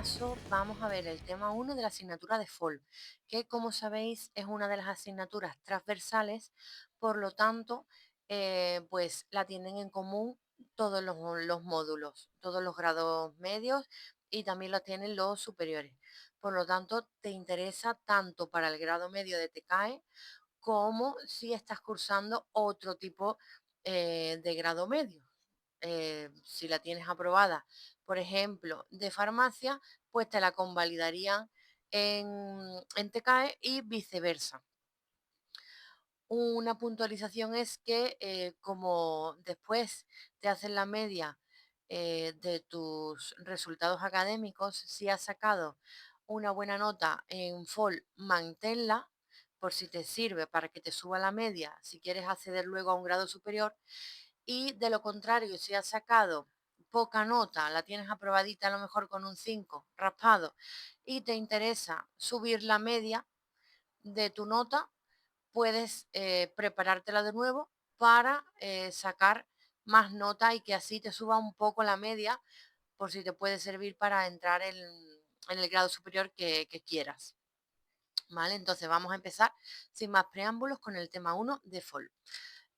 caso vamos a ver el tema 1 de la asignatura de FOL, que como sabéis es una de las asignaturas transversales, por lo tanto, pues la tienen en común todos los módulos, todos los grados medios y también lo tienen los superiores. Por lo tanto, te interesa tanto para el grado medio de TCAE como si estás cursando otro tipo de grado medio. Si la tienes aprobada, por ejemplo, de farmacia, pues te la convalidarían en TCAE y viceversa. Una puntualización es que como después te hacen la media de tus resultados académicos, si has sacado una buena nota en FOL, manténla por si te sirve para que te suba la media, si quieres acceder luego a un grado superior. Y de lo contrario, si has sacado poca nota, la tienes aprobadita a lo mejor con un 5 raspado y te interesa subir la media de tu nota, puedes preparártela de nuevo para sacar más nota y que así te suba un poco la media por si te puede servir para entrar en el grado superior que quieras. ¿Vale? Entonces vamos a empezar sin más preámbulos con el tema 1 de FOL.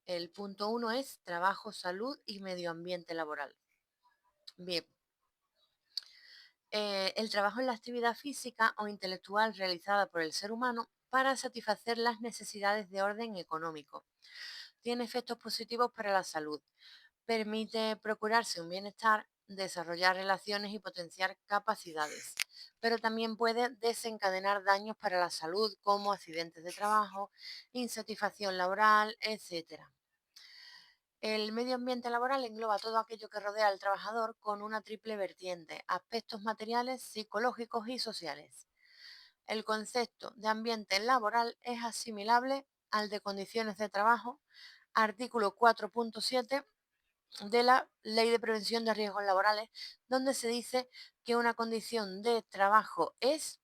El punto 1 es trabajo, salud y medio ambiente laboral. Bien, el trabajo es la actividad física o intelectual realizada por el ser humano para satisfacer las necesidades de orden económico. Tiene efectos positivos para la salud, permite procurarse un bienestar, desarrollar relaciones y potenciar capacidades, pero también puede desencadenar daños para la salud como accidentes de trabajo, insatisfacción laboral, etcétera. El medio ambiente laboral engloba todo aquello que rodea al trabajador con una triple vertiente: aspectos materiales, psicológicos y sociales. El concepto de ambiente laboral es asimilable al de condiciones de trabajo, artículo 4.7 de la Ley de Prevención de Riesgos Laborales, donde se dice que una condición de trabajo es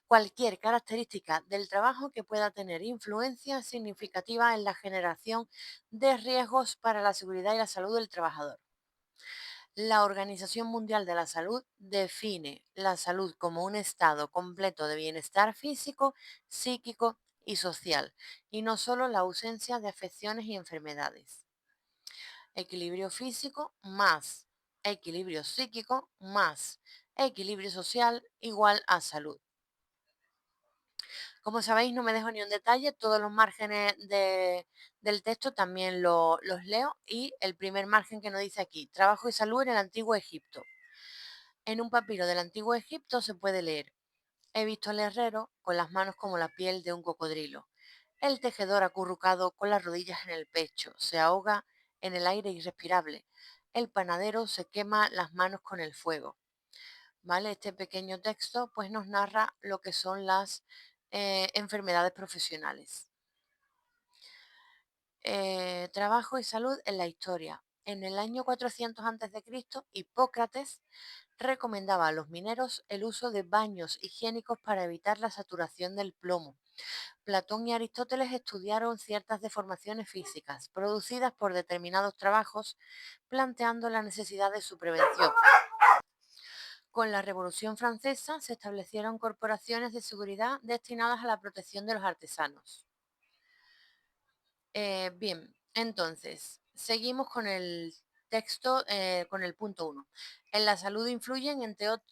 cualquier característica del trabajo que pueda tener influencia significativa en la generación de riesgos para la seguridad y la salud del trabajador. La Organización Mundial de la Salud define la salud como un estado completo de bienestar físico, psíquico y social, y no solo la ausencia de afecciones y enfermedades. Equilibrio físico más equilibrio psíquico más equilibrio social igual a salud. Como sabéis, no me dejo ni un detalle, todos los márgenes del texto también los leo, y el primer margen que nos dice aquí: trabajo y salud en el antiguo Egipto. En un papiro del antiguo Egipto se puede leer: he visto al herrero con las manos como la piel de un cocodrilo. El tejedor acurrucado con las rodillas en el pecho se ahoga en el aire irrespirable. El panadero se quema las manos con el fuego. ¿Vale? Este pequeño texto pues nos narra lo que son las enfermedades profesionales. Trabajo y salud en la historia. En el año 400 a.C., Hipócrates recomendaba a los mineros el uso de baños higiénicos para evitar la saturación del plomo. Platón y Aristóteles estudiaron ciertas deformaciones físicas producidas por determinados trabajos, planteando la necesidad de su prevención. Con la Revolución Francesa se establecieron corporaciones de seguridad destinadas a la protección de los artesanos. Bien, entonces, seguimos con el texto, con el punto 1. En la salud influyen,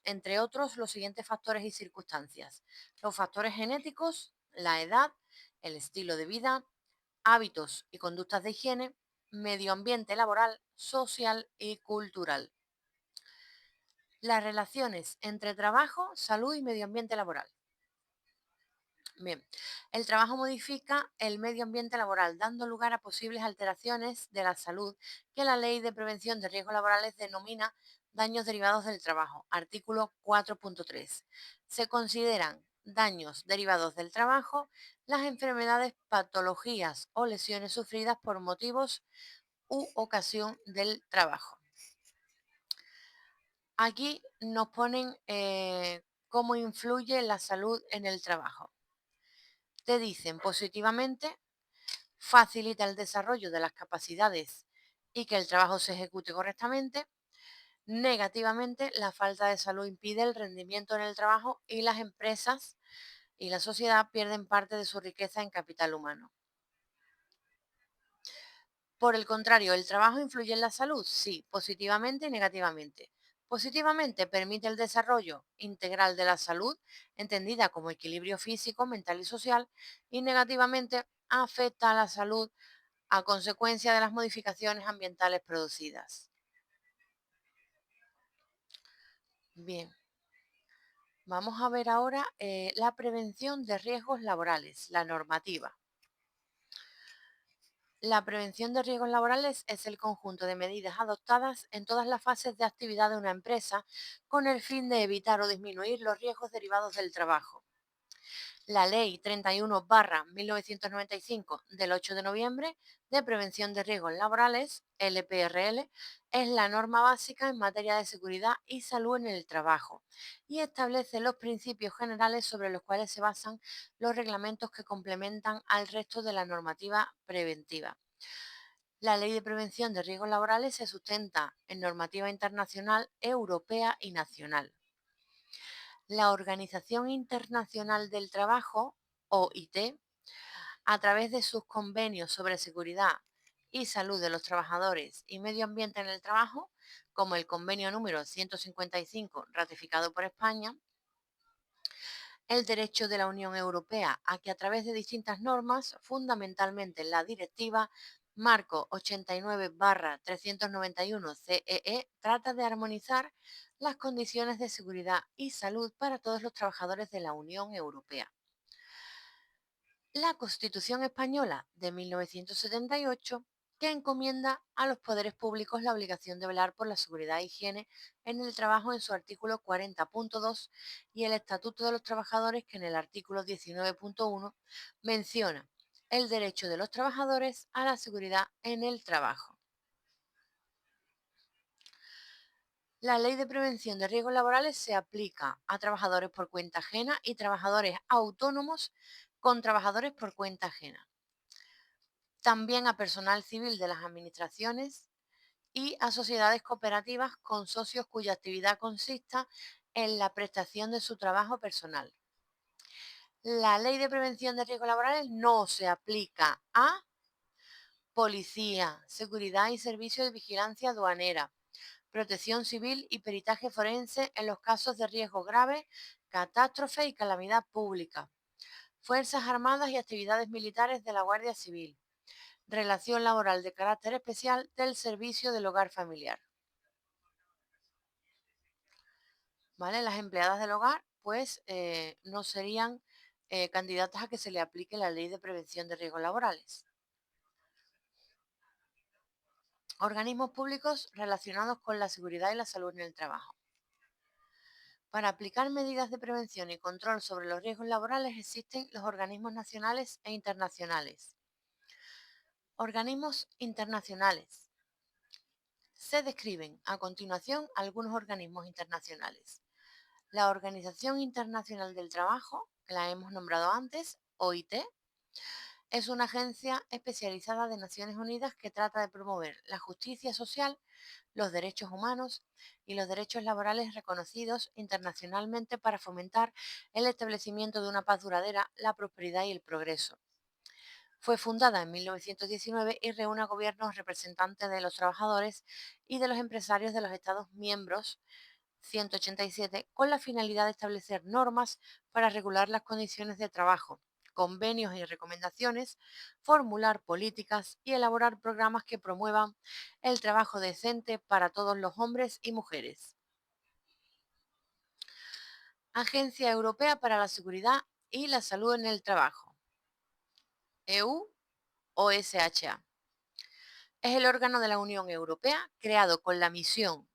entre otros, los siguientes factores y circunstancias: los factores genéticos, la edad, el estilo de vida, hábitos y conductas de higiene, medio ambiente laboral, social y cultural. Las relaciones entre trabajo, salud y medio ambiente laboral. Bien, el trabajo modifica el medio ambiente laboral, dando lugar a posibles alteraciones de la salud que la Ley de Prevención de Riesgos Laborales denomina daños derivados del trabajo, artículo 4.3. Se consideran daños derivados del trabajo las enfermedades, patologías o lesiones sufridas por motivos u ocasión del trabajo. Aquí nos ponen cómo influye la salud en el trabajo. Te dicen positivamente: facilita el desarrollo de las capacidades y que el trabajo se ejecute correctamente, Negativamente, la falta de salud impide el rendimiento en el trabajo y las empresas y la sociedad pierden parte de su riqueza en capital humano. Por el contrario, ¿el trabajo influye en la salud? Sí, positivamente y negativamente. Positivamente permite el desarrollo integral de la salud, entendida como equilibrio físico, mental y social, y negativamente afecta a la salud a consecuencia de las modificaciones ambientales producidas. Bien, vamos a ver ahora la prevención de riesgos laborales, la normativa. La prevención de riesgos laborales es el conjunto de medidas adoptadas en todas las fases de actividad de una empresa con el fin de evitar o disminuir los riesgos derivados del trabajo. La Ley 31/1995 del 8 de noviembre de Prevención de Riesgos Laborales, LPRL, es la norma básica en materia de seguridad y salud en el trabajo y establece los principios generales sobre los cuales se basan los reglamentos que complementan al resto de la normativa preventiva. La Ley de Prevención de Riesgos Laborales se sustenta en normativa internacional, europea y nacional. La Organización Internacional del Trabajo, OIT, a través de sus convenios sobre seguridad y salud de los trabajadores y medio ambiente en el trabajo, como el convenio número 155 ratificado por España, el derecho de la Unión Europea a que a través de distintas normas, fundamentalmente la Directiva Marco 89/391 CEE, trata de armonizar las condiciones de seguridad y salud para todos los trabajadores de la Unión Europea. La Constitución española de 1978, que encomienda a los poderes públicos la obligación de velar por la seguridad e higiene en el trabajo en su artículo 40.2 y el Estatuto de los Trabajadores, que en el artículo 19.1 menciona el derecho de los trabajadores a la seguridad en el trabajo. La Ley de Prevención de Riesgos Laborales se aplica a trabajadores por cuenta ajena y trabajadores autónomos con trabajadores por cuenta ajena. También a personal civil de las administraciones y a sociedades cooperativas con socios cuya actividad consista en la prestación de su trabajo personal. La Ley de Prevención de Riesgos Laborales no se aplica a policía, seguridad y servicios de vigilancia aduanera, protección civil y peritaje forense en los casos de riesgo grave, catástrofe y calamidad pública, Fuerzas Armadas y actividades militares de la Guardia Civil, relación laboral de carácter especial del servicio del hogar familiar. ¿Vale? Las empleadas del hogar, pues, no serían candidatas a que se le aplique la ley de prevención de riesgos laborales. Organismos públicos relacionados con la seguridad y la salud en el trabajo. Para aplicar medidas de prevención y control sobre los riesgos laborales existen los organismos nacionales e internacionales. Organismos internacionales. Se describen a continuación algunos organismos internacionales. La Organización Internacional del Trabajo, que la hemos nombrado antes, OIT, es una agencia especializada de Naciones Unidas que trata de promover la justicia social, los derechos humanos y los derechos laborales reconocidos internacionalmente para fomentar el establecimiento de una paz duradera, la prosperidad y el progreso. Fue fundada en 1919 y reúne a gobiernos representantes de los trabajadores y de los empresarios de los Estados miembros 187 con la finalidad de establecer normas para regular las condiciones de trabajo, convenios y recomendaciones, formular políticas y elaborar programas que promuevan el trabajo decente para todos los hombres y mujeres. Agencia Europea para la Seguridad y la Salud en el Trabajo, EU-OSHA. Es el órgano de la Unión Europea creado con la misión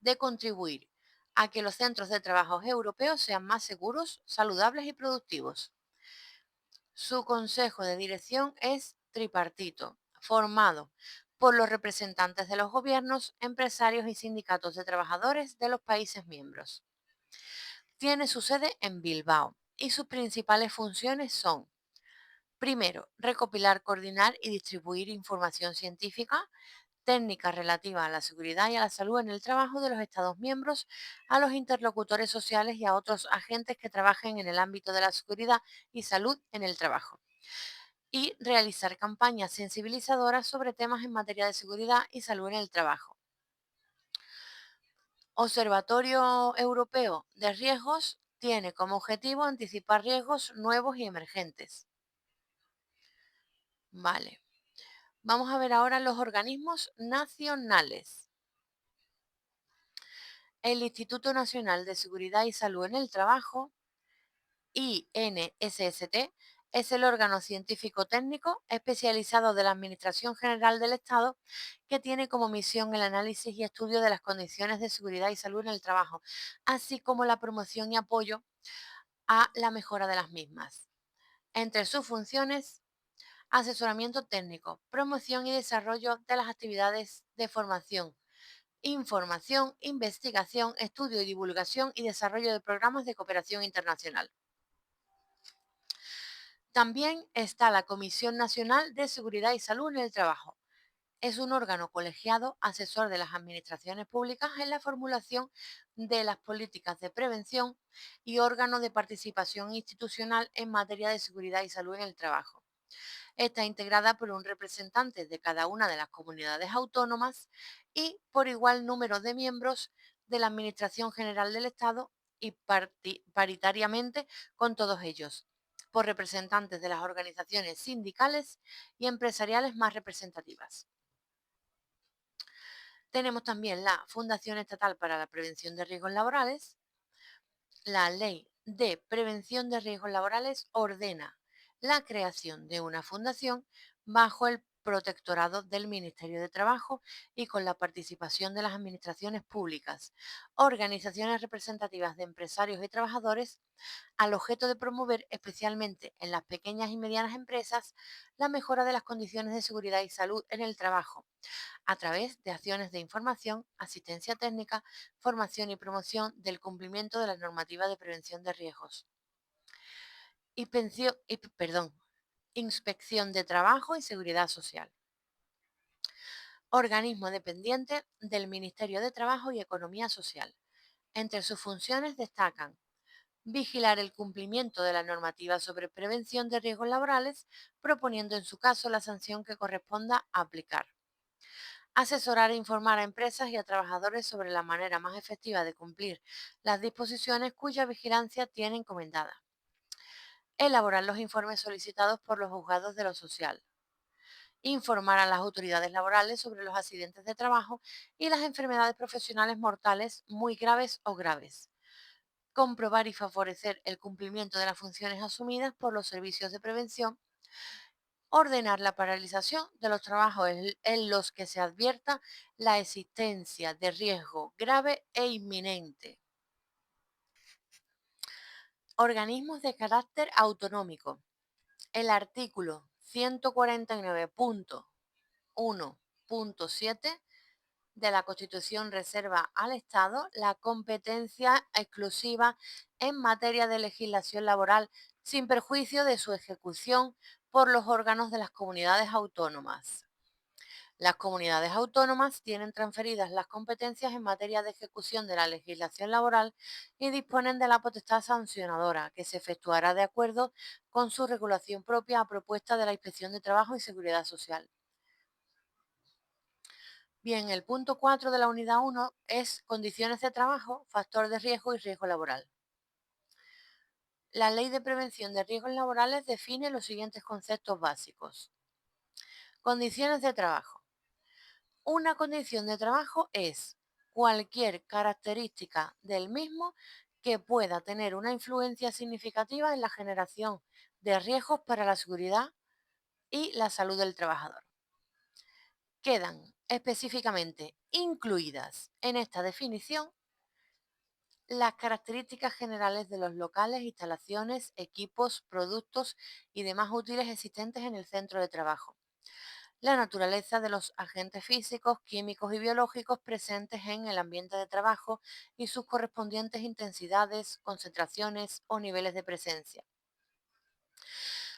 de contribuir a que los centros de trabajo europeos sean más seguros, saludables y productivos. Su consejo de dirección es tripartito, formado por los representantes de los gobiernos, empresarios y sindicatos de trabajadores de los países miembros. Tiene su sede en Bilbao y sus principales funciones son: primero, recopilar, coordinar y distribuir información científica, técnicas relativas a la seguridad y a la salud en el trabajo de los Estados miembros, a los interlocutores sociales y a otros agentes que trabajen en el ámbito de la seguridad y salud en el trabajo. Y realizar campañas sensibilizadoras sobre temas en materia de seguridad y salud en el trabajo. Observatorio Europeo de Riesgos tiene como objetivo anticipar riesgos nuevos y emergentes. Vale. Vamos a ver ahora los organismos nacionales. El Instituto Nacional de Seguridad y Salud en el Trabajo, INSST, es el órgano científico técnico especializado de la Administración General del Estado que tiene como misión el análisis y estudio de las condiciones de seguridad y salud en el trabajo, así como la promoción y apoyo a la mejora de las mismas. Entre sus funciones, asesoramiento técnico, promoción y desarrollo de las actividades de formación, información, investigación, estudio y divulgación y desarrollo de programas de cooperación internacional. También está la Comisión Nacional de Seguridad y Salud en el Trabajo. Es un órgano colegiado asesor de las administraciones públicas en la formulación de las políticas de prevención y órgano de participación institucional en materia de seguridad y salud en el trabajo. Está integrada por un representante de cada una de las comunidades autónomas y por igual número de miembros de la Administración General del Estado y paritariamente con todos ellos, por representantes de las organizaciones sindicales y empresariales más representativas. Tenemos también la Fundación Estatal para la Prevención de Riesgos Laborales. La Ley de Prevención de Riesgos Laborales ordena la creación de una fundación bajo el protectorado del Ministerio de Trabajo y con la participación de las administraciones públicas, organizaciones representativas de empresarios y trabajadores, al objeto de promover especialmente en las pequeñas y medianas empresas la mejora de las condiciones de seguridad y salud en el trabajo a través de acciones de información, asistencia técnica, formación y promoción del cumplimiento de la normativa de prevención de riesgos. Inspección de Trabajo y Seguridad Social. Organismo dependiente del Ministerio de Trabajo y Economía Social. Entre sus funciones destacan vigilar el cumplimiento de la normativa sobre prevención de riesgos laborales, proponiendo en su caso la sanción que corresponda aplicar. Asesorar e informar a empresas y a trabajadores sobre la manera más efectiva de cumplir las disposiciones cuya vigilancia tiene encomendada. Elaborar los informes solicitados por los juzgados de lo social. Informar a las autoridades laborales sobre los accidentes de trabajo y las enfermedades profesionales mortales muy graves o graves. Comprobar y favorecer el cumplimiento de las funciones asumidas por los servicios de prevención. Ordenar la paralización de los trabajos en los que se advierta la existencia de riesgo grave e inminente. Organismos de carácter autonómico. El artículo 149.1.7 de la Constitución reserva al Estado la competencia exclusiva en materia de legislación laboral sin perjuicio de su ejecución por los órganos de las comunidades autónomas. Las comunidades autónomas tienen transferidas las competencias en materia de ejecución de la legislación laboral y disponen de la potestad sancionadora, que se efectuará de acuerdo con su regulación propia a propuesta de la Inspección de Trabajo y Seguridad Social. Bien, el punto 4 de la unidad 1 es condiciones de trabajo, factor de riesgo y riesgo laboral. La Ley de Prevención de Riesgos Laborales define los siguientes conceptos básicos. Condiciones de trabajo. Una condición de trabajo es cualquier característica del mismo que pueda tener una influencia significativa en la generación de riesgos para la seguridad y la salud del trabajador. Quedan específicamente incluidas en esta definición las características generales de los locales, instalaciones, equipos, productos y demás útiles existentes en el centro de trabajo. La naturaleza de los agentes físicos, químicos y biológicos presentes en el ambiente de trabajo y sus correspondientes intensidades, concentraciones o niveles de presencia.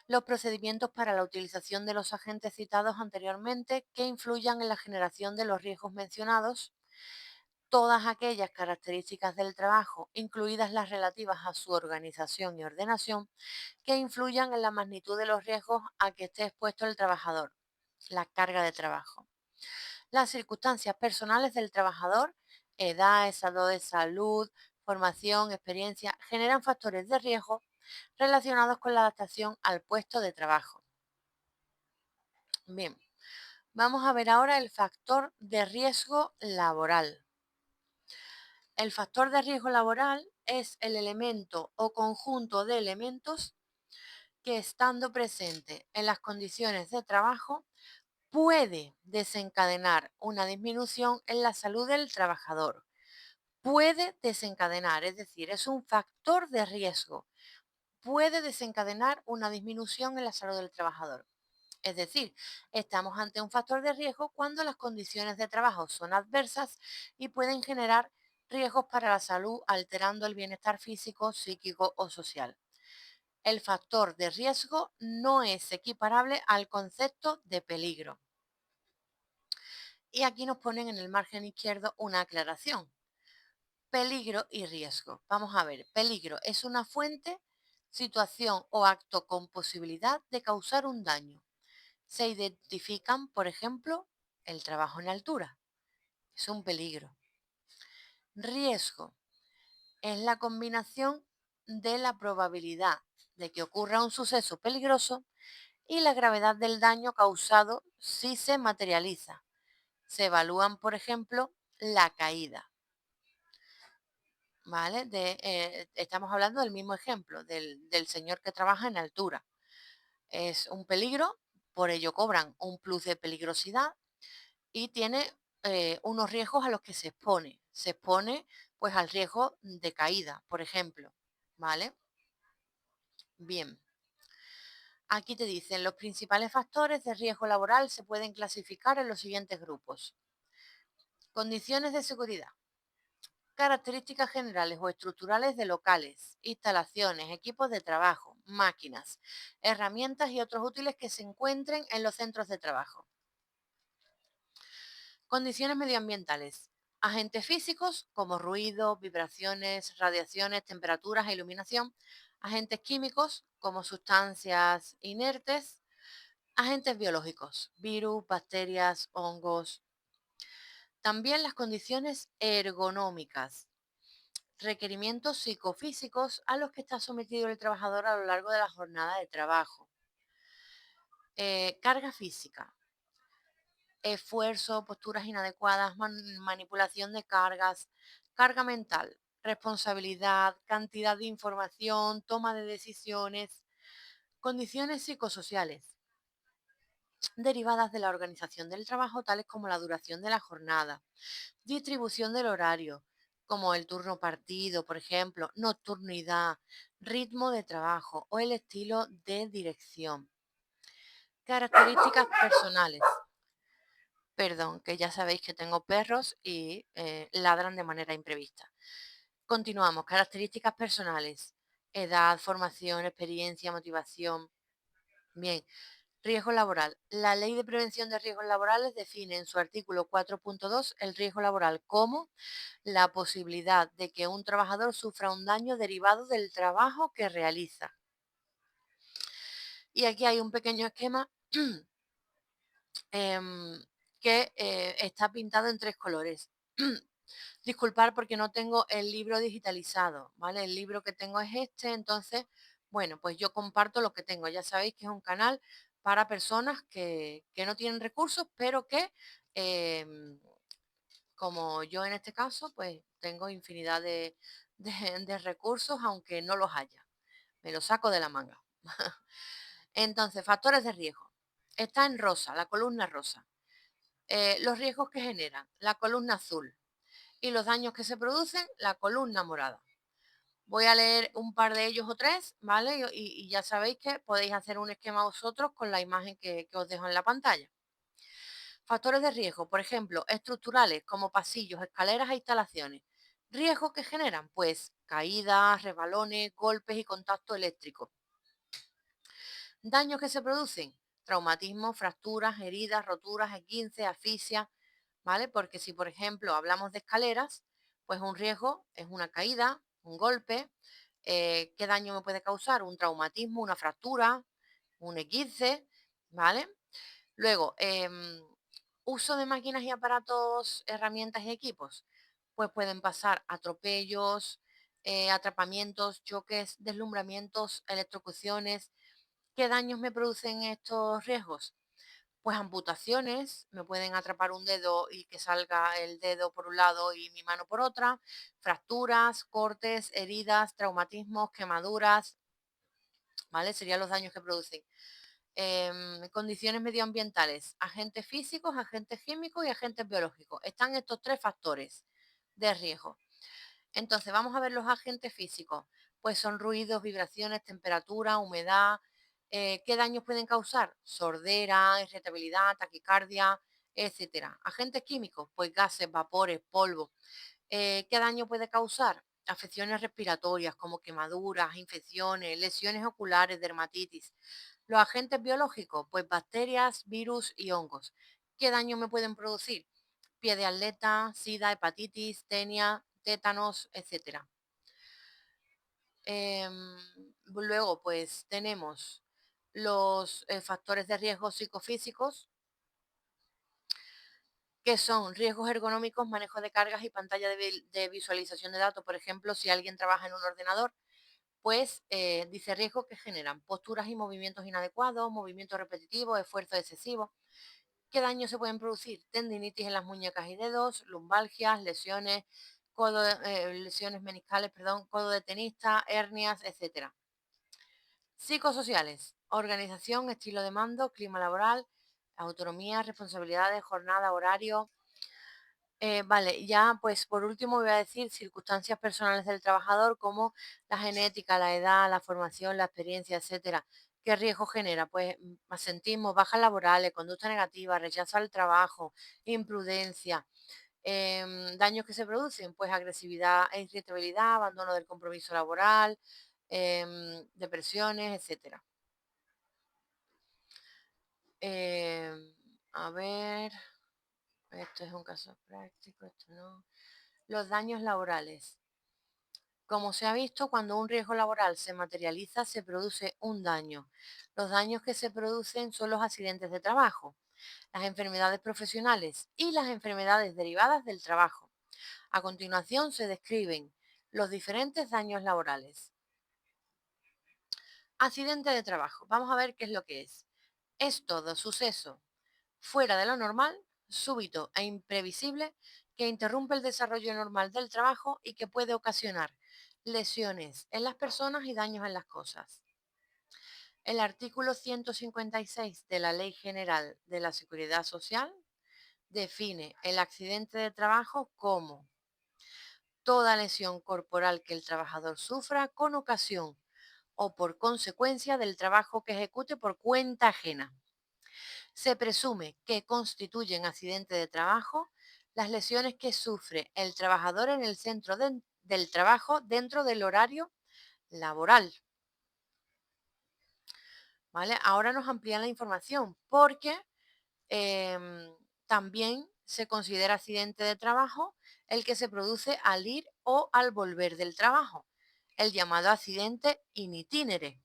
los procedimientos para la utilización de los agentes citados anteriormente que influyan en la generación de los riesgos mencionados, todas aquellas características del trabajo, incluidas las relativas a su organización y ordenación, que influyan en la magnitud de los riesgos a que esté expuesto el trabajador, la carga de trabajo. Las circunstancias personales del trabajador, edad, estado de salud, formación, experiencia, generan factores de riesgo relacionados con la adaptación al puesto de trabajo. Bien, vamos a ver ahora el factor de riesgo laboral. El factor de riesgo laboral es el elemento o conjunto de elementos que, estando presente en las condiciones de trabajo, puede desencadenar una disminución en la salud del trabajador. Puede desencadenar, es decir, es un factor de riesgo. Puede desencadenar una disminución en la salud del trabajador. Es decir, estamos ante un factor de riesgo cuando las condiciones de trabajo son adversas y pueden generar riesgos para la salud, alterando el bienestar físico, psíquico o social. El factor de riesgo no es equiparable al concepto de peligro. Y aquí nos ponen en el margen izquierdo una aclaración. Peligro y riesgo. Vamos a ver, peligro es una fuente, situación o acto con posibilidad de causar un daño. Se identifican, por ejemplo, el trabajo en altura. Es un peligro. Riesgo es la combinación de la probabilidad de que ocurra un suceso peligroso y la gravedad del daño causado si se materializa. Se evalúan, por ejemplo, la caída. ¿Vale? Estamos hablando del mismo ejemplo, del señor que trabaja en altura. Es un peligro, por ello cobran un plus de peligrosidad y tiene unos riesgos a los que se expone. Se expone pues al riesgo de caída, por ejemplo. ¿Vale? Bien. Aquí te dicen, los principales factores de riesgo laboral se pueden clasificar en los siguientes grupos. Condiciones de seguridad. Características generales o estructurales de locales, instalaciones, equipos de trabajo, máquinas, herramientas y otros útiles que se encuentren en los centros de trabajo. Condiciones medioambientales. Agentes físicos como ruido, vibraciones, radiaciones, temperaturas e iluminación. Agentes químicos como sustancias inertes. Agentes biológicos, virus, bacterias, hongos. También las condiciones ergonómicas, requerimientos psicofísicos a los que está sometido el trabajador a lo largo de la jornada de trabajo. Carga física, esfuerzo, posturas inadecuadas, manipulación de cargas, carga mental, responsabilidad, cantidad de información, toma de decisiones, condiciones psicosociales derivadas de la organización del trabajo, tales como la duración de la jornada, distribución del horario, como el turno partido, por ejemplo, nocturnidad, ritmo de trabajo o el estilo de dirección. Características personales. Perdón, que ya sabéis que tengo perros y ladran de manera imprevista. Continuamos. Características personales. Edad, formación, experiencia, motivación. Bien. Riesgo laboral. La Ley de Prevención de Riesgos Laborales define en su artículo 4.2 el riesgo laboral como la posibilidad de que un trabajador sufra un daño derivado del trabajo que realiza. Y aquí hay un pequeño esquema que está pintado en 3 colores. Disculpar porque no tengo el libro digitalizado, ¿vale? El libro que tengo es este, entonces, bueno, pues yo comparto lo que tengo. Ya sabéis que es un canal para personas que no tienen recursos, pero que, como yo en este caso, pues tengo infinidad de recursos, aunque no los haya. Me los saco de la manga. Entonces, factores de riesgo. Está en rosa, la columna rosa. Los riesgos que generan, la columna azul. Y los daños que se producen, la columna morada. Voy a leer un par de ellos o tres, ¿vale? Y ya sabéis que podéis hacer un esquema vosotros con la imagen que os dejo en la pantalla. Factores de riesgo, por ejemplo, estructurales como pasillos, escaleras e instalaciones. ¿Riesgos que generan? Pues caídas, resbalones, golpes y contacto eléctrico. Daños que se producen, traumatismo, fracturas, heridas, roturas, esguince, asfixia, ¿vale? Porque si, por ejemplo, hablamos de escaleras, pues un riesgo es una caída, un golpe. ¿Qué daño me puede causar? Un traumatismo, una fractura, un esguince, ¿vale? Luego, uso de máquinas y aparatos, herramientas y equipos. Pues pueden pasar atropellos, atrapamientos, choques, deslumbramientos, electrocuciones. ¿Qué daños me producen estos riesgos? Pues amputaciones, me pueden atrapar un dedo y que salga el dedo por un lado y mi mano por otra, fracturas, cortes, heridas, traumatismos, quemaduras, ¿vale? Serían los daños que producen. Condiciones medioambientales, agentes físicos, agentes químicos y agentes biológicos. Están estos tres factores de riesgo. Entonces, vamos a ver los agentes físicos. Pues son ruidos, vibraciones, temperatura, humedad. ¿Qué daños pueden causar? Sordera, irritabilidad, taquicardia, etcétera. Agentes químicos, pues gases, vapores, polvo. ¿Qué daño puede causar? Afecciones respiratorias como quemaduras, infecciones, lesiones oculares, dermatitis. Los agentes biológicos, pues bacterias, virus y hongos. ¿Qué daño me pueden producir? Pie de atleta, sida, hepatitis, tenia, tétanos, etcétera. Luego, pues tenemos los factores de riesgo psicofísicos, que son riesgos ergonómicos, manejo de cargas y pantalla de visualización de datos. Por ejemplo, si alguien trabaja en un ordenador, pues dice riesgos que generan posturas y movimientos inadecuados, movimientos repetitivos, esfuerzo excesivo. ¿Qué daños se pueden producir? Tendinitis en las muñecas y dedos, lumbalgias, lesiones, lesiones meniscales, perdón, codo de tenista, hernias, etcétera. Psicosociales, organización, estilo de mando, clima laboral, autonomía, responsabilidades, jornada, horario. Vale, ya pues por último voy a decir circunstancias personales del trabajador como la genética, la edad, la formación, la experiencia, etcétera. ¿Qué riesgo genera? Pues asentismo, bajas laborales, conducta negativa, rechazo al trabajo, imprudencia. Daños que se producen, pues agresividad e irritabilidad, abandono del compromiso laboral, depresiones, etcétera. A ver, esto es un caso práctico, esto no. Los daños laborales. Como se ha visto, cuando un riesgo laboral se materializa, se produce un daño. Los daños que se producen son los accidentes de trabajo, las enfermedades profesionales y las enfermedades derivadas del trabajo. A continuación se describen los diferentes daños laborales. Accidente de trabajo. Vamos a ver qué es lo que es. Es todo suceso fuera de lo normal, súbito e imprevisible que interrumpe el desarrollo normal del trabajo y que puede ocasionar lesiones en las personas y daños en las cosas. El artículo 156 de la Ley General de la Seguridad Social define el accidente de trabajo como toda lesión corporal que el trabajador sufra con ocasión o por consecuencia del trabajo que ejecute por cuenta ajena. Se presume que constituyen accidente de trabajo las lesiones que sufre el trabajador en el centro del trabajo dentro del horario laboral. ¿Vale? Ahora nos amplían la información porque em, también se considera accidente de trabajo el que se produce al ir o al volver del trabajo, el llamado accidente in itinere.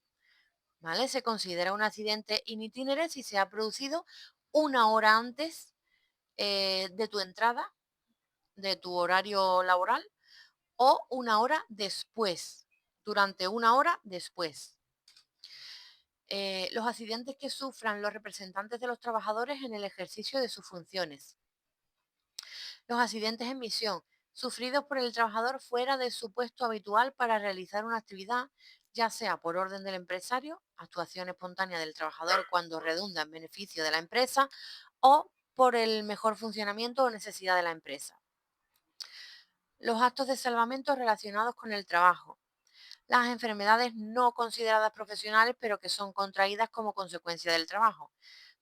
¿Vale? Se considera un accidente in itinere si se ha producido una hora antes de tu entrada, de tu horario laboral, o una hora después, durante una hora después. Los accidentes que sufran los representantes de los trabajadores en el ejercicio de sus funciones. Los accidentes en misión, sufridos por el trabajador fuera de su puesto habitual para realizar una actividad, ya sea por orden del empresario, actuación espontánea del trabajador cuando redunda en beneficio de la empresa, o por el mejor funcionamiento o necesidad de la empresa. Los actos de salvamento relacionados con el trabajo. Las enfermedades no consideradas profesionales, pero que son contraídas como consecuencia del trabajo.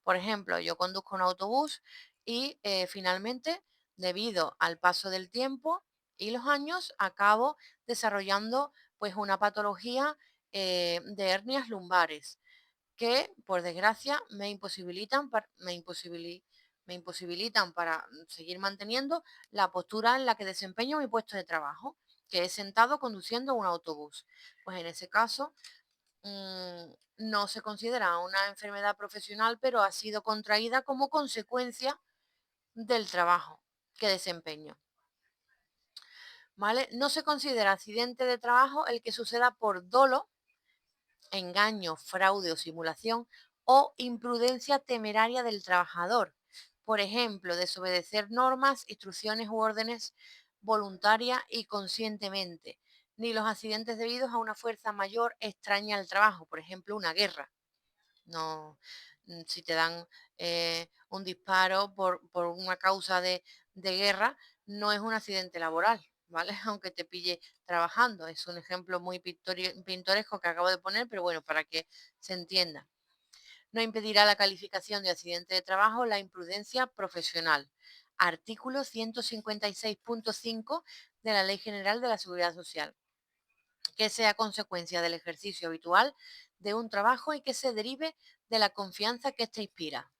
Por ejemplo, yo conduzco un autobús y finalmente, debido al paso del tiempo y los años, acabo desarrollando pues una patología de hernias lumbares. que, por desgracia, me imposibilitan para seguir manteniendo la postura en la que desempeño mi puesto de trabajo, que es sentado conduciendo un autobús. Pues en ese caso, no se considera una enfermedad profesional, pero ha sido contraída como consecuencia del trabajo que desempeño. ¿Vale? No se considera accidente de trabajo el que suceda por dolo, engaño, fraude o simulación o imprudencia temeraria del trabajador. Por ejemplo, desobedecer normas, instrucciones u órdenes voluntaria y conscientemente, ni los accidentes debidos a una fuerza mayor extraña al trabajo, por ejemplo, una guerra. No, si te dan un disparo por una causa de guerra, no es un accidente laboral, ¿vale? Aunque te pille trabajando. Es un ejemplo muy pintoresco que acabo de poner, pero bueno, para que se entienda. No impedirá la calificación de accidente de trabajo la imprudencia profesional. Artículo 156.5 de la Ley General de la Seguridad Social, que sea consecuencia del ejercicio habitual de un trabajo y que se derive de la confianza que éste inspira.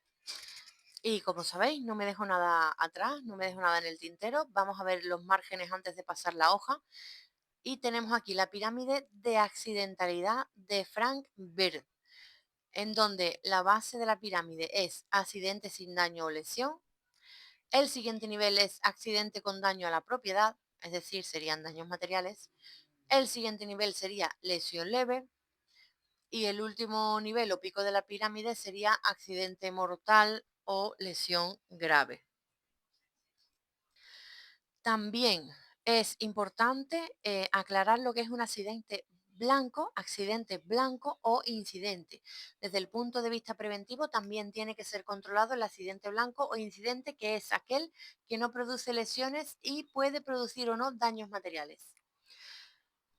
Y como sabéis, no me dejo nada atrás, no me dejo nada en el tintero. Vamos a ver los márgenes antes de pasar la hoja. Y tenemos aquí la pirámide de accidentalidad de Frank Bird, en donde la base de la pirámide es accidente sin daño o lesión. El siguiente nivel es accidente con daño a la propiedad, es decir, serían daños materiales. El siguiente nivel sería lesión leve. Y el último nivel o pico de la pirámide sería accidente mortal o lesión grave. También es importante aclarar lo que es un accidente blanco o incidente. Desde el punto de vista preventivo también tiene que ser controlado el accidente blanco o incidente, que es aquel que no produce lesiones y puede producir o no daños materiales.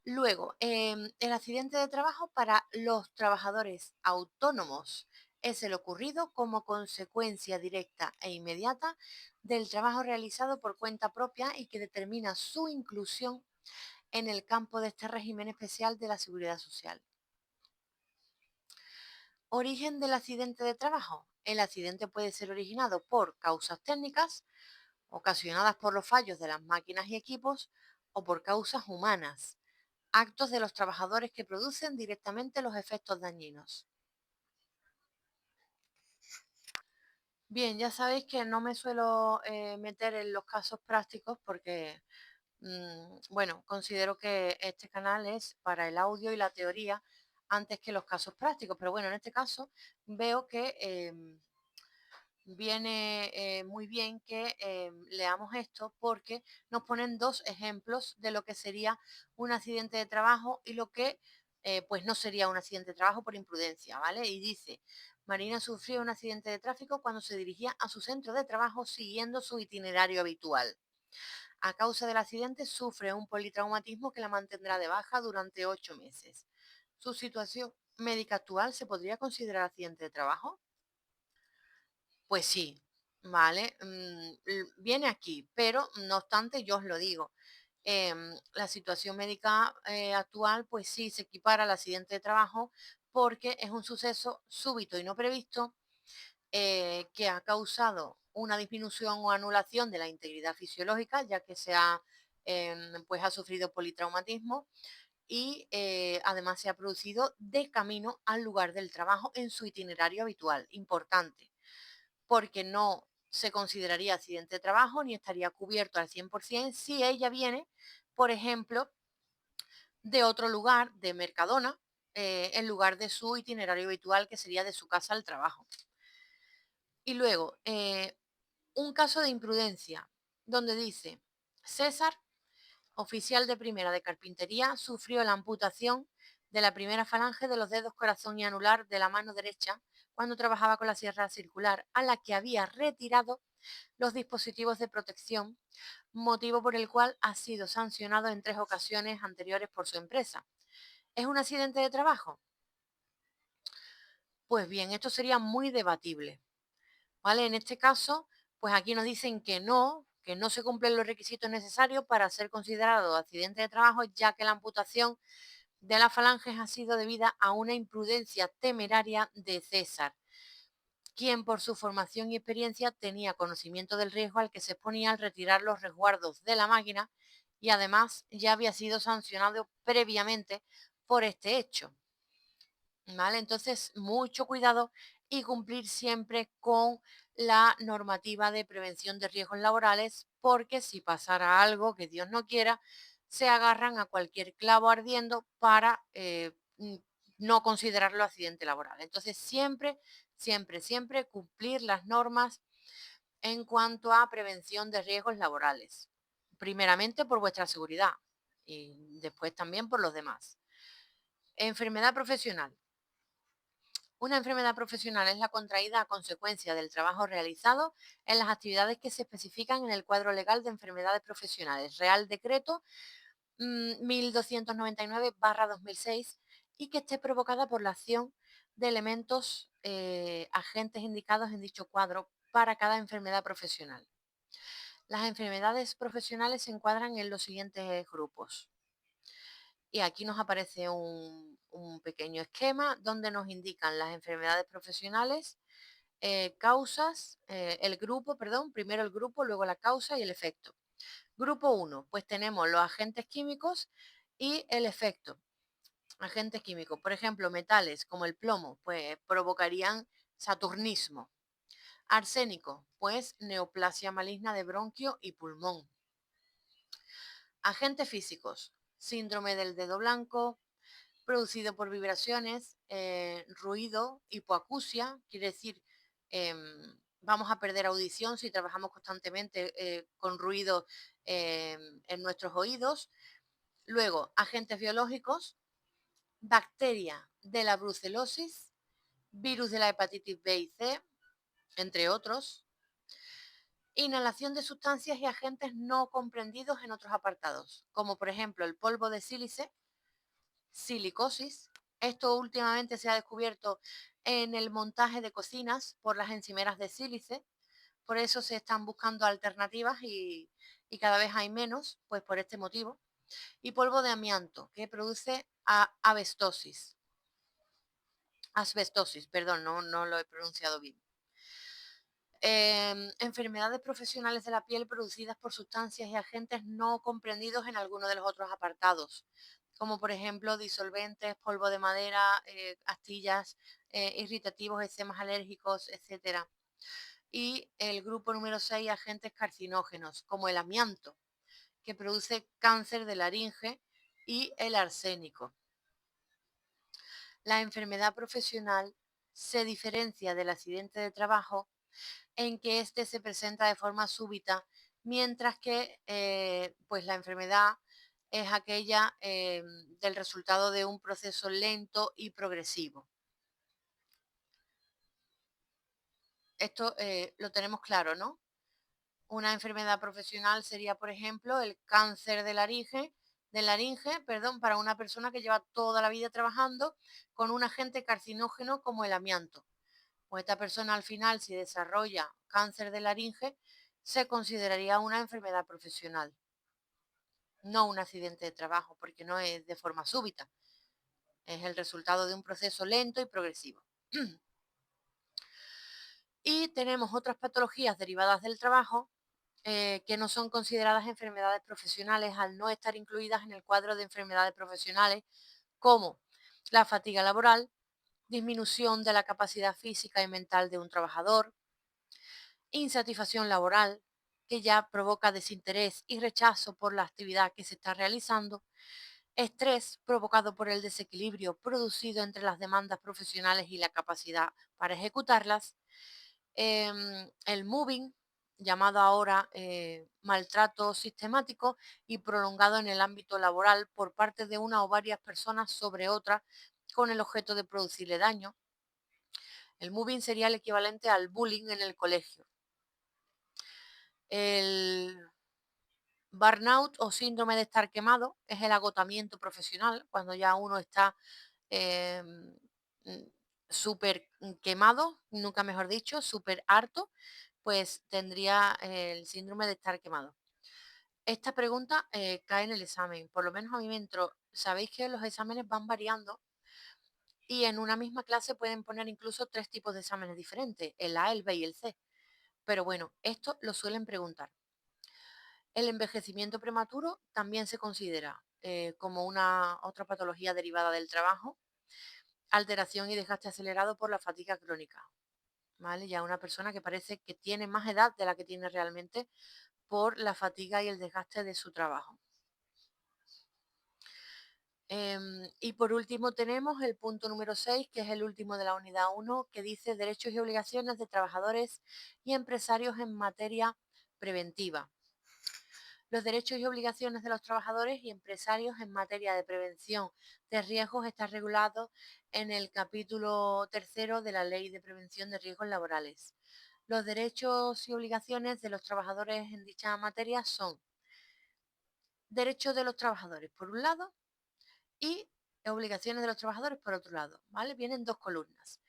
Luego, el accidente de trabajo para los trabajadores autónomos es el ocurrido como consecuencia directa e inmediata del trabajo realizado por cuenta propia y que determina su inclusión en el campo de este régimen especial de la Seguridad Social. Origen del accidente de trabajo. El accidente puede ser originado por causas técnicas, ocasionadas por los fallos de las máquinas y equipos, o por causas humanas, actos de los trabajadores que producen directamente los efectos dañinos. Bien, ya sabéis que no me suelo meter en los casos prácticos porque, bueno, considero que este canal es para el audio y la teoría antes que los casos prácticos, pero bueno, en este caso veo que viene muy bien que leamos esto porque nos ponen dos ejemplos de lo que sería un accidente de trabajo y lo que pues no sería un accidente de trabajo por imprudencia, ¿vale? Y dice, Marina sufrió un accidente de tráfico cuando se dirigía a su centro de trabajo siguiendo su itinerario habitual. A causa del accidente sufre un politraumatismo que la mantendrá de baja durante 8 meses. ¿Su situación médica actual se podría considerar accidente de trabajo? Pues sí, ¿vale? Viene aquí, pero no obstante, yo os lo digo, la situación médica actual, pues sí, se equipara al accidente de trabajo porque es un suceso súbito y no previsto que ha causado una disminución o anulación de la integridad fisiológica, ya que pues ha sufrido politraumatismo y además se ha producido de camino al lugar del trabajo en su itinerario habitual. Importante, porque no se consideraría accidente de trabajo ni estaría cubierto al 100% si ella viene, por ejemplo, de otro lugar, de Mercadona, en lugar de su itinerario habitual, que sería de su casa al trabajo. Y luego, un caso de imprudencia, donde dice, César, oficial de primera de carpintería, sufrió la amputación de la primera falange de los dedos corazón y anular de la mano derecha cuando trabajaba con la sierra circular, a la que había retirado los dispositivos de protección, motivo por el cual ha sido sancionado en 3 ocasiones anteriores por su empresa. ¿Es un accidente de trabajo? Pues bien, esto sería muy debatible, ¿vale? En este caso, pues aquí nos dicen que no se cumplen los requisitos necesarios para ser considerado accidente de trabajo, ya que la amputación de las falanges ha sido debida a una imprudencia temeraria de César, quien por su formación y experiencia tenía conocimiento del riesgo al que se exponía al retirar los resguardos de la máquina y además ya había sido sancionado previamente por este hecho. ¿Vale? Entonces, mucho cuidado y cumplir siempre con la normativa de prevención de riesgos laborales, porque si pasara algo que Dios no quiera, se agarran a cualquier clavo ardiendo para no considerarlo accidente laboral. Entonces, siempre, siempre, siempre cumplir las normas en cuanto a prevención de riesgos laborales. Primeramente por vuestra seguridad y después también por los demás. Enfermedad profesional. Una enfermedad profesional es la contraída a consecuencia del trabajo realizado en las actividades que se especifican en el cuadro legal de enfermedades profesionales, Real Decreto 1299/2006, y que esté provocada por la acción de elementos agentes indicados en dicho cuadro para cada enfermedad profesional. Las enfermedades profesionales se encuadran en los siguientes grupos. Y aquí nos aparece un pequeño esquema donde nos indican las enfermedades profesionales, causas, el grupo, perdón, primero el grupo, luego la causa y el efecto. Grupo 1, pues tenemos los agentes químicos y el efecto. Agentes químicos, por ejemplo, metales como el plomo, pues provocarían saturnismo. Arsénico, pues neoplasia maligna de bronquio y pulmón. Agentes físicos, síndrome del dedo blanco, producido por vibraciones, ruido, hipoacusia, quiere decir, vamos a perder audición si trabajamos constantemente con ruido en nuestros oídos. Luego, agentes biológicos, bacteria de la brucelosis, virus de la hepatitis B y C, entre otros. Inhalación de sustancias y agentes no comprendidos en otros apartados, como por ejemplo el polvo de sílice, silicosis. Esto últimamente se ha descubierto en el montaje de cocinas por las encimeras de sílice, por eso se están buscando alternativas y cada vez hay menos, pues por este motivo. Y polvo de amianto, que produce asbestosis, perdón, no lo he pronunciado bien. Enfermedades profesionales de la piel producidas por sustancias y agentes no comprendidos en alguno de los otros apartados, como por ejemplo disolventes, polvo de madera, astillas, irritativos, eczemas alérgicos, etcétera. Y el grupo número 6, agentes carcinógenos, como el amianto, que produce cáncer de laringe, y el arsénico. La enfermedad profesional se diferencia del accidente de trabajo en que éste se presenta de forma súbita, mientras que pues la enfermedad es aquella del resultado de un proceso lento y progresivo. Esto lo tenemos claro, ¿no? Una enfermedad profesional sería, por ejemplo, el cáncer de laringe, perdón, para una persona que lleva toda la vida trabajando con un agente carcinógeno como el amianto. Pues esta persona al final, si desarrolla cáncer de laringe, se consideraría una enfermedad profesional, no un accidente de trabajo, porque no es de forma súbita, es el resultado de un proceso lento y progresivo. Y tenemos otras patologías derivadas del trabajo que no son consideradas enfermedades profesionales al no estar incluidas en el cuadro de enfermedades profesionales, como la fatiga laboral, disminución de la capacidad física y mental de un trabajador, insatisfacción laboral, que ya provoca desinterés y rechazo por la actividad que se está realizando, estrés provocado por el desequilibrio producido entre las demandas profesionales y la capacidad para ejecutarlas, el moving, llamado ahora maltrato sistemático y prolongado en el ámbito laboral por parte de una o varias personas sobre otra con el objeto de producirle daño. El moving sería el equivalente al bullying en el colegio. El burnout o síndrome de estar quemado es el agotamiento profesional, cuando ya uno está em, mm, súper quemado, nunca mejor dicho, súper harto, pues tendría el síndrome de estar quemado. Esta pregunta cae en el examen, por lo menos a mí me entró Sabéis que los exámenes van variando y en una misma clase pueden poner incluso 3 tipos de exámenes diferentes, el A, el B y el C. Pero bueno, esto lo suelen preguntar. El envejecimiento prematuro también se considera como una otra patología derivada del trabajo, alteración y desgaste acelerado por la fatiga crónica, ¿vale? Ya una persona que parece que tiene más edad de la que tiene realmente por la fatiga y el desgaste de su trabajo. Y por último tenemos el punto número 6, que es el último de la unidad 1, que dice derechos y obligaciones de trabajadores y empresarios en materia preventiva. Los derechos y obligaciones de los trabajadores y empresarios en materia de prevención de riesgos están regulados en el capítulo tercero de la Ley de Prevención de Riesgos Laborales. Los derechos y obligaciones de los trabajadores en dicha materia son derechos de los trabajadores, por un lado, y obligaciones de los trabajadores, por otro lado, ¿vale? Vienen dos columnas.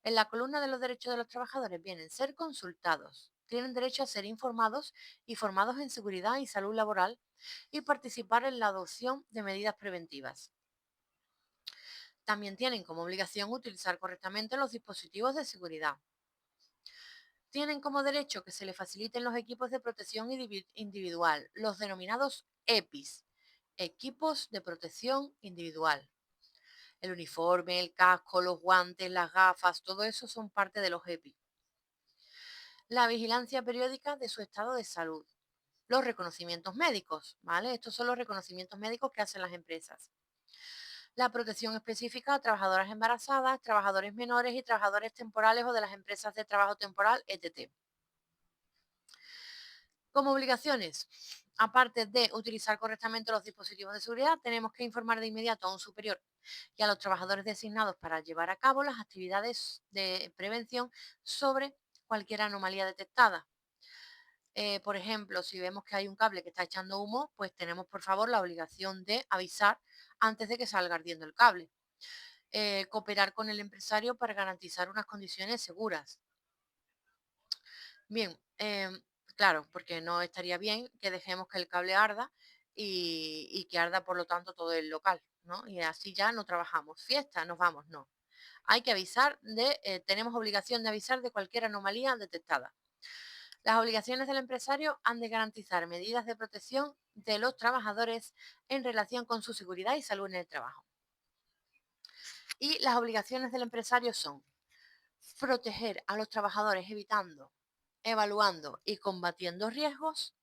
En la columna de los derechos de los trabajadores vienen ser consultados, tienen derecho a ser informados y formados en seguridad y salud laboral y participar en la adopción de medidas preventivas. También tienen como obligación utilizar correctamente los dispositivos de seguridad. Tienen como derecho que se les faciliten los equipos de protección individual, los denominados EPIs, equipos de protección individual. El uniforme, el casco, los guantes, las gafas, todo eso son parte de los EPI. La vigilancia periódica de su estado de salud. Los reconocimientos médicos, ¿vale? Estos son los reconocimientos médicos que hacen las empresas. La protección específica a trabajadoras embarazadas, trabajadores menores y trabajadores temporales o de las empresas de trabajo temporal, etc. Como obligaciones, aparte de utilizar correctamente los dispositivos de seguridad, tenemos que informar de inmediato a un superior y a los trabajadores designados para llevar a cabo las actividades de prevención sobre cualquier anomalía detectada. Por ejemplo, si vemos que hay un cable que está echando humo, pues tenemos por favor la obligación de avisar antes de que salga ardiendo el cable. Cooperar con el empresario para garantizar unas condiciones seguras. Bien, claro, porque no estaría bien que dejemos que el cable arda y que arda por lo tanto todo el local, ¿no? Y así ya no trabajamos. Fiesta, nos vamos, no. Hay que avisar tenemos obligación de avisar de cualquier anomalía detectada. Las obligaciones del empresario han de garantizar medidas de protección de los trabajadores en relación con su seguridad y salud en el trabajo. Y las obligaciones del empresario son proteger a los trabajadores evitando, evaluando y combatiendo riesgos,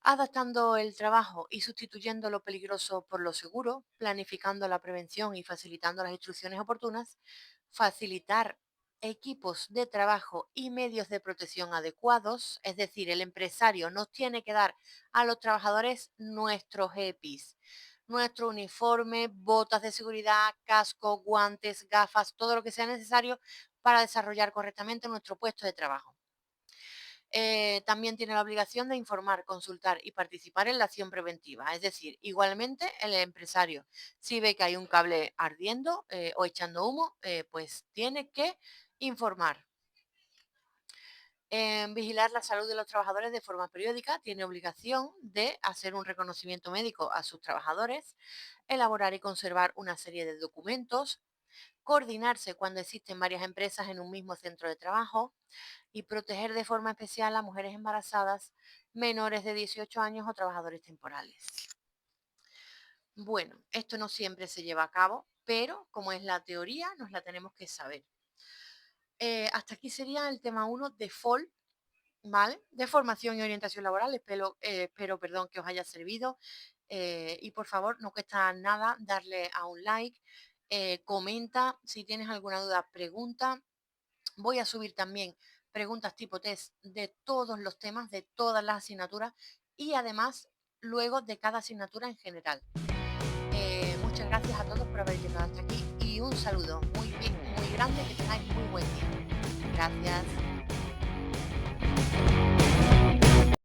adaptando el trabajo y sustituyendo lo peligroso por lo seguro, planificando la prevención y facilitando las instrucciones oportunas, facilitar equipos de trabajo y medios de protección adecuados, es decir, el empresario nos tiene que dar a los trabajadores nuestros EPIs, nuestro uniforme, botas de seguridad, casco, guantes, gafas, todo lo que sea necesario para desarrollar correctamente nuestro puesto de trabajo. También tiene la obligación de informar, consultar y participar en la acción preventiva. Es decir, igualmente el empresario, si ve que hay un cable ardiendo o echando humo, pues tiene que informar. Vigilar la salud de los trabajadores de forma periódica, tiene obligación de hacer un reconocimiento médico a sus trabajadores, elaborar y conservar una serie de documentos, coordinarse cuando existen varias empresas en un mismo centro de trabajo, y proteger de forma especial a mujeres embarazadas, menores de 18 años o trabajadores temporales. Bueno, esto no siempre se lleva a cabo, pero como es la teoría, nos la tenemos que saber. Hasta aquí sería el tema 1 de FOL, ¿vale? De formación y orientación laboral. Espero que os haya servido. Y por favor, no cuesta nada darle a un like. Comenta, si tienes alguna duda, pregunta. Voy a subir también preguntas tipo test de todos los temas, de todas las asignaturas y además luego de cada asignatura en general. Muchas gracias a todos por haber llegado hasta aquí y un saludo muy grande, que tengáis muy buen día. Gracias.